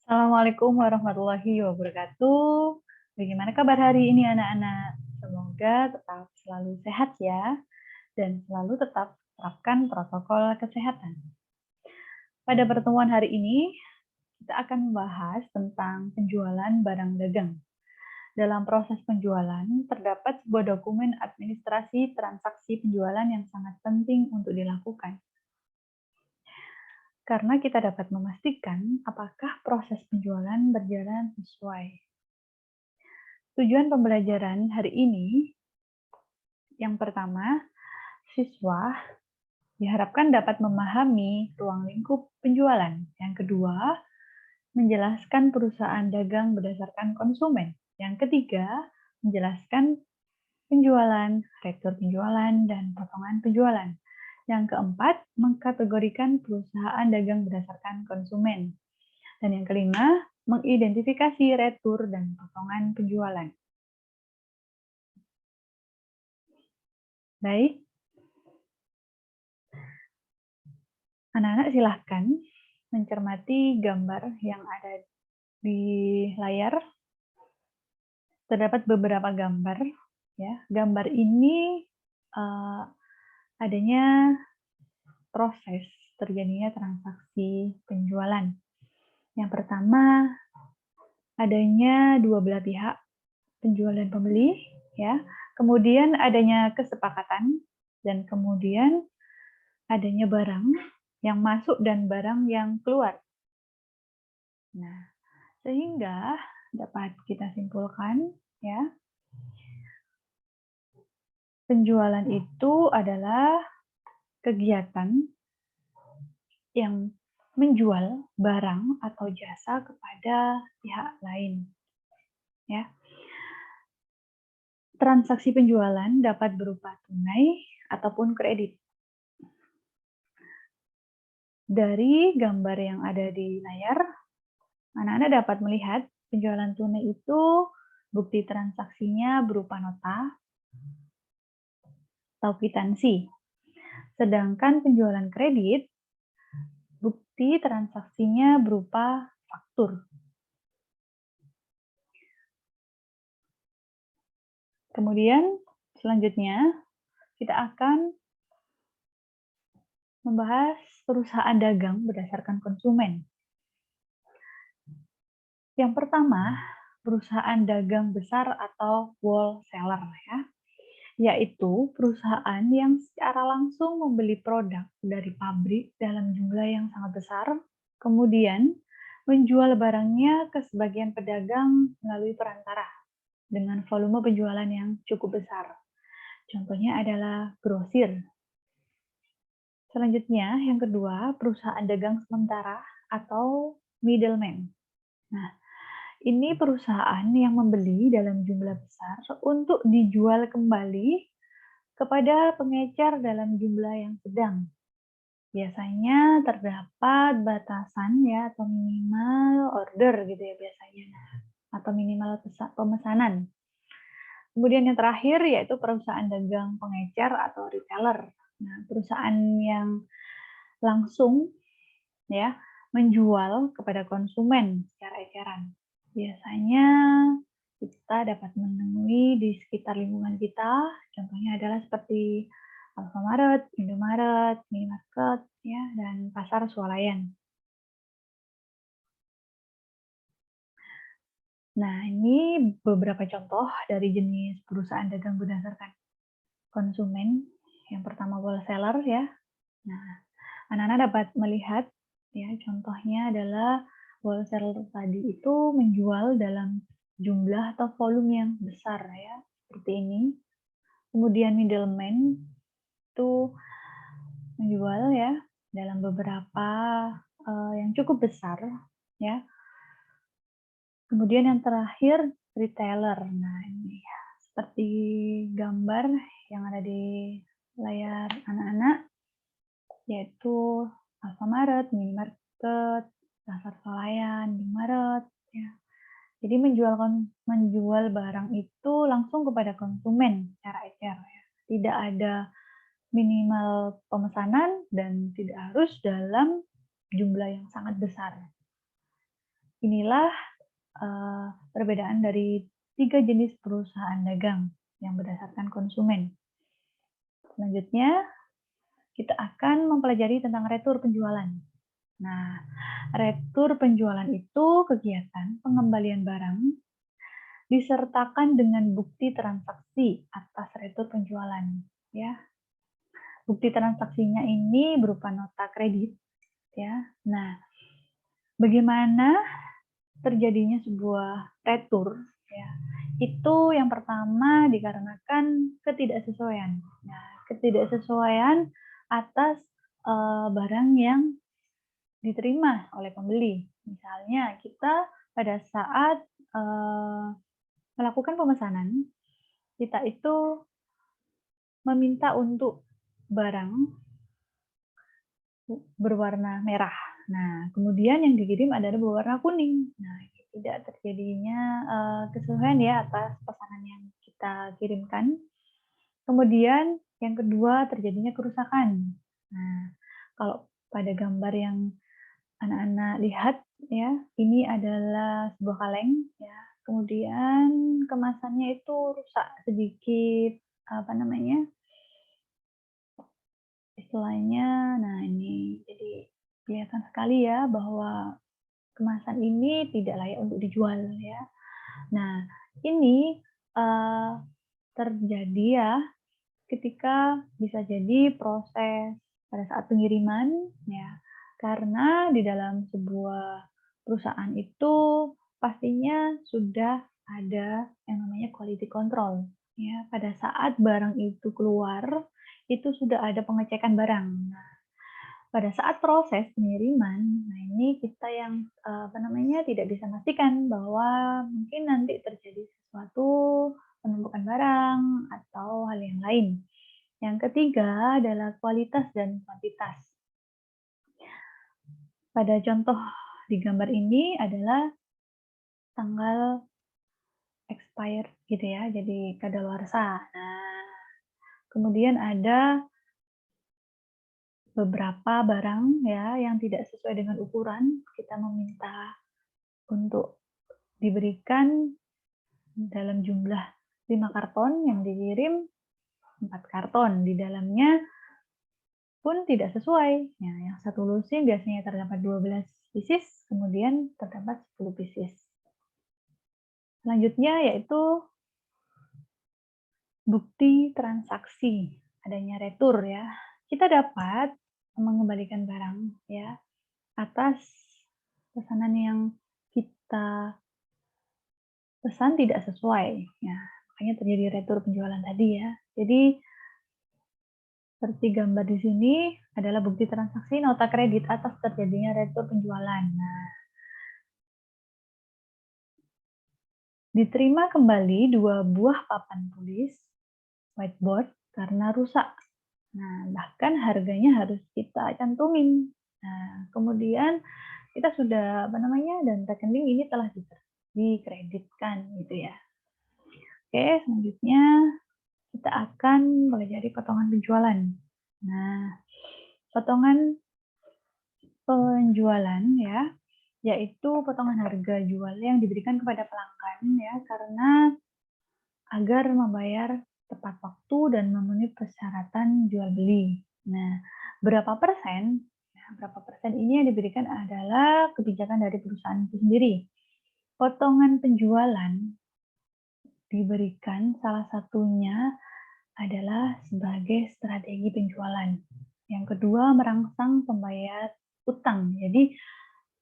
Assalamualaikum warahmatullahi wabarakatuh. Bagaimana kabar hari ini anak-anak? Semoga tetap selalu sehat ya, dan selalu tetap terapkan protokol kesehatan. Pada pertemuan hari ini, kita akan membahas tentang penjualan barang dagang. Dalam proses penjualan, terdapat sebuah dokumen administrasi transaksi penjualan yang sangat penting untuk dilakukan. Karena kita dapat memastikan apakah proses penjualan berjalan sesuai. Tujuan pembelajaran hari ini, yang pertama, siswa diharapkan dapat memahami ruang lingkup penjualan. Yang kedua, menjelaskan perusahaan dagang berdasarkan konsumen. Yang ketiga, menjelaskan penjualan, retur penjualan, dan potongan penjualan. Yang keempat, mengkategorikan perusahaan dagang berdasarkan konsumen. Dan yang kelima, mengidentifikasi retur dan potongan penjualan. Baik, anak-anak silahkan mencermati gambar yang ada di layar. Terdapat beberapa gambar, ya. Gambar ini adanya proses terjadinya transaksi penjualan. Yang pertama, adanya dua belah pihak, penjual dan pembeli, ya. Kemudian adanya kesepakatan, dan kemudian adanya barang yang masuk dan barang yang keluar. Nah, sehingga dapat kita simpulkan, ya, penjualan itu adalah kegiatan yang menjual barang atau jasa kepada pihak lain. Ya. Transaksi penjualan dapat berupa tunai ataupun kredit. Dari gambar yang ada di layar, anak-anak dapat melihat penjualan tunai itu bukti transaksinya berupa nota atau kwitansi. Sedangkan penjualan kredit, bukti transaksinya berupa faktur. Kemudian selanjutnya kita akan membahas perusahaan dagang berdasarkan konsumen. Yang pertama, perusahaan dagang besar atau wholesaler, ya, yaitu perusahaan yang secara langsung membeli produk dari pabrik dalam jumlah yang sangat besar, kemudian menjual barangnya ke sebagian pedagang melalui perantara dengan volume penjualan yang cukup besar. Contohnya adalah grosir. Selanjutnya, yang kedua, perusahaan dagang sementara atau middleman. Nah, ini perusahaan yang membeli dalam jumlah besar untuk dijual kembali kepada pengecer dalam jumlah yang sedang. Biasanya terdapat batasan ya atau minimal order gitu ya biasanya, atau minimal pemesanan. Kemudian yang terakhir yaitu perusahaan dagang pengecer atau retailer. Nah, perusahaan yang langsung ya menjual kepada konsumen secara eceran. Biasanya kita dapat menemui di sekitar lingkungan kita, contohnya adalah seperti Alfamart, Indomaret, Minimarket, ya, dan pasar swalayan. Nah, ini beberapa contoh dari jenis perusahaan dagang berdasarkan konsumen. Yang pertama wholesaler, ya. Nah, anak-anak dapat melihat, ya, contohnya adalah wholesaler tadi itu menjual dalam jumlah atau volume yang besar, ya, seperti ini. Kemudian middleman itu menjual ya dalam beberapa yang cukup besar, ya. Kemudian yang terakhir retailer. Nah, ini ya, seperti gambar yang ada di layar anak-anak, yaitu Alfamart, Minimarket, pasar swalayan, Indomaret, ya. Jadi menjual barang itu langsung kepada konsumen secara ecer, ya. Tidak ada minimal pemesanan dan tidak harus dalam jumlah yang sangat besar. Inilah perbedaan dari 3 jenis perusahaan dagang yang berdasarkan konsumen. Selanjutnya, kita akan mempelajari tentang retur penjualan. Nah, retur penjualan itu kegiatan pengembalian barang disertakan dengan bukti transaksi atas retur penjualan, ya. Bukti transaksinya ini berupa nota kredit, ya. Nah, bagaimana terjadinya sebuah retur, ya, itu yang pertama dikarenakan ketidaksesuaian. Nah, ketidaksesuaian atas barang yang diterima oleh pembeli. Misalnya kita pada saat melakukan pemesanan, kita itu meminta untuk barang berwarna merah. Nah, kemudian yang dikirim adalah berwarna kuning. Nah, tidak terjadinya kesesuaian ya atas pesanan yang kita kirimkan. Kemudian yang kedua terjadinya kerusakan. Nah, kalau pada gambar yang anak-anak lihat ya, ini adalah sebuah kaleng ya. Kemudian kemasannya itu rusak sedikit, apa namanya, istilahnya. Nah, ini jadi kelihatan sekali ya bahwa kemasan ini tidak layak untuk dijual ya. Nah, ini terjadi ya ketika bisa jadi proses pada saat pengiriman ya. Karena di dalam sebuah perusahaan itu pastinya sudah ada yang namanya quality control ya. Pada saat barang itu keluar itu sudah ada pengecekan barang. Nah, pada saat proses pengiriman, nah ini kita yang apa namanya tidak bisa memastikan bahwa mungkin nanti terjadi sesuatu penumpukan barang atau hal yang lain. Yang ketiga adalah kualitas dan kuantitas. Pada contoh di gambar ini adalah tanggal expired gitu ya, jadi kadaluarsa. Nah, kemudian ada beberapa barang ya yang tidak sesuai dengan ukuran, kita meminta untuk diberikan dalam jumlah 5 karton, yang dikirim 4 karton. Di dalamnya pun tidak sesuai. Nah, yang satu lusin biasanya terdapat 12 pieces, kemudian terdapat 10 pieces. Selanjutnya yaitu bukti transaksi, adanya retur ya. Kita dapat mengembalikan barang ya atas pesanan yang kita pesan tidak sesuai. Ya, makanya terjadi retur penjualan tadi ya. Jadi seperti gambar di sini adalah bukti transaksi nota kredit atas terjadinya retur penjualan. Nah, diterima kembali 2 buah papan tulis whiteboard karena rusak. Nah, bahkan harganya harus kita cantumin. Nah, kemudian kita sudah apa namanya dan rekening ini telah dikreditkan gitu ya. Oke, selanjutnya kita akan pelajari potongan penjualan. Nah, potongan penjualan ya, yaitu potongan harga jual yang diberikan kepada pelanggan ya, karena agar membayar tepat waktu dan memenuhi persyaratan jual beli. Nah, berapa persen? Nah, berapa persen ini yang diberikan adalah kebijakan dari perusahaan itu sendiri. Potongan penjualan diberikan salah satunya adalah sebagai strategi penjualan. Yang kedua, merangsang pembayar utang. Jadi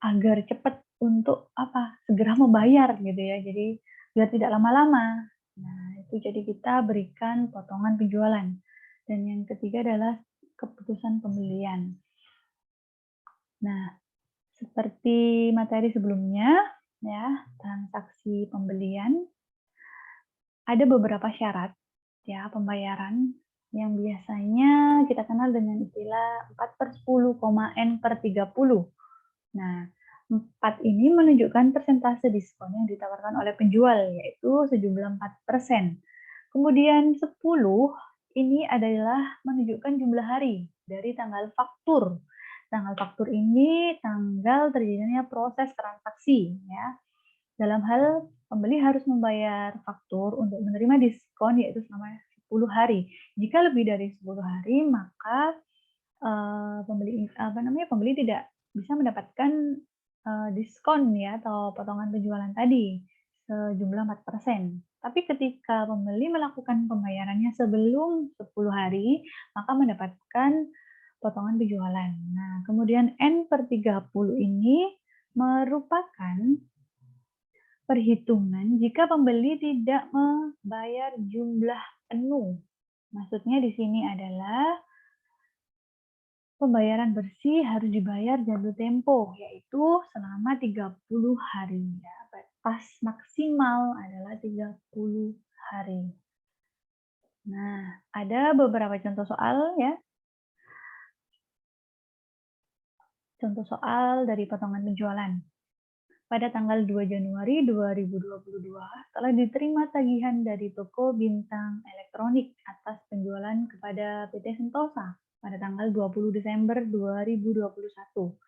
agar cepat untuk apa? Segera membayar gitu ya. Jadi biar tidak lama-lama. Nah, itu jadi kita berikan potongan penjualan. Dan yang ketiga adalah keputusan pembelian. Nah, seperti materi sebelumnya ya, transaksi pembelian ada beberapa syarat ya pembayaran yang biasanya kita kenal dengan istilah 4/10, N/30. Nah, 4 ini menunjukkan persentase diskon yang ditawarkan oleh penjual, yaitu sejumlah 4%. Kemudian 10 ini adalah menunjukkan jumlah hari dari tanggal faktur Tanggal faktur ini tanggal terjadinya proses transaksi, ya. Dalam hal pembeli harus membayar faktur untuk menerima diskon yaitu selama 10 hari. Jika lebih dari 10 hari, maka pembeli tidak bisa mendapatkan diskon ya atau potongan penjualan tadi sejumlah 4%. Tapi ketika pembeli melakukan pembayarannya sebelum 10 hari, maka mendapatkan potongan penjualan. Nah, kemudian N/30 ini merupakan perhitungan jika pembeli tidak membayar jumlah penuh. Maksudnya di sini adalah pembayaran bersih harus dibayar jatuh tempo, yaitu selama 30 hari. Ya, batas maksimal adalah 30 hari. Nah, ada beberapa contoh soal ya. Contoh soal dari potongan penjualan. Pada tanggal 2 Januari 2022, telah diterima tagihan dari toko bintang elektronik atas penjualan kepada PT Sentosa pada tanggal 20 Desember 2021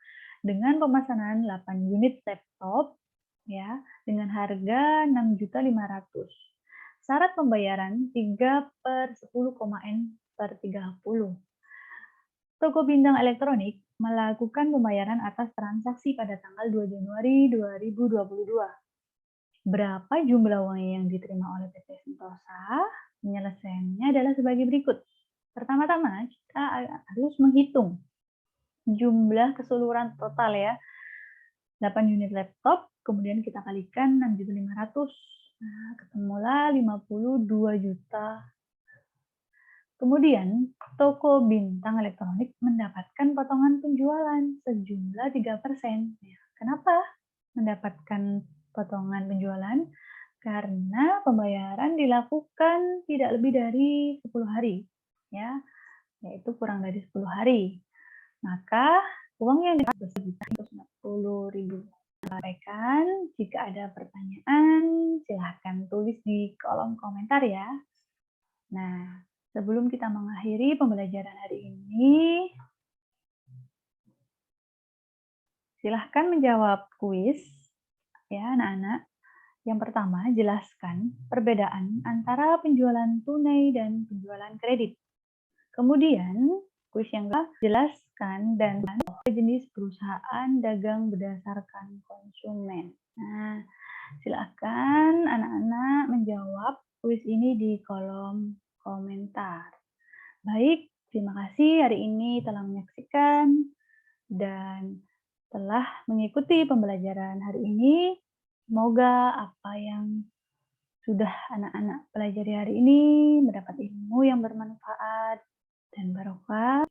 dengan pemesanan 8 unit laptop ya dengan harga 6.500.000. Syarat pembayaran 3/10,N/30. Toko bintang elektronik melakukan pembayaran atas transaksi pada tanggal 2 Januari 2022. Berapa jumlah uang yang diterima oleh PT Sentosa? Penyelesaiannya adalah sebagai berikut. Pertama-tama, kita harus menghitung jumlah keseluruhan total ya. 8 unit laptop, kemudian kita kalikan 6.500.000. Nah, ketemulah 52 juta. Kemudian, toko bintang elektronik mendapatkan potongan penjualan sejumlah 3%. Ya, kenapa mendapatkan potongan penjualan? Karena pembayaran dilakukan tidak lebih dari 10 hari, ya, yaitu kurang dari 10 hari. Maka uang yang didapat 1.190.000. Sampaikan jika ada pertanyaan, silahkan tulis di kolom komentar ya. Nah, sebelum kita mengakhiri pembelajaran hari ini, silahkan menjawab kuis ya anak-anak. Yang pertama, jelaskan perbedaan antara penjualan tunai dan penjualan kredit. Kemudian, kuis yang kedua, jelaskan dan jenis perusahaan dagang berdasarkan konsumen. Nah, silakan anak-anak menjawab kuis ini di kolom komentar. Baik, terima kasih hari ini telah menyaksikan dan telah mengikuti pembelajaran hari ini. Semoga apa yang sudah anak-anak pelajari hari ini mendapat ilmu yang bermanfaat dan barokah.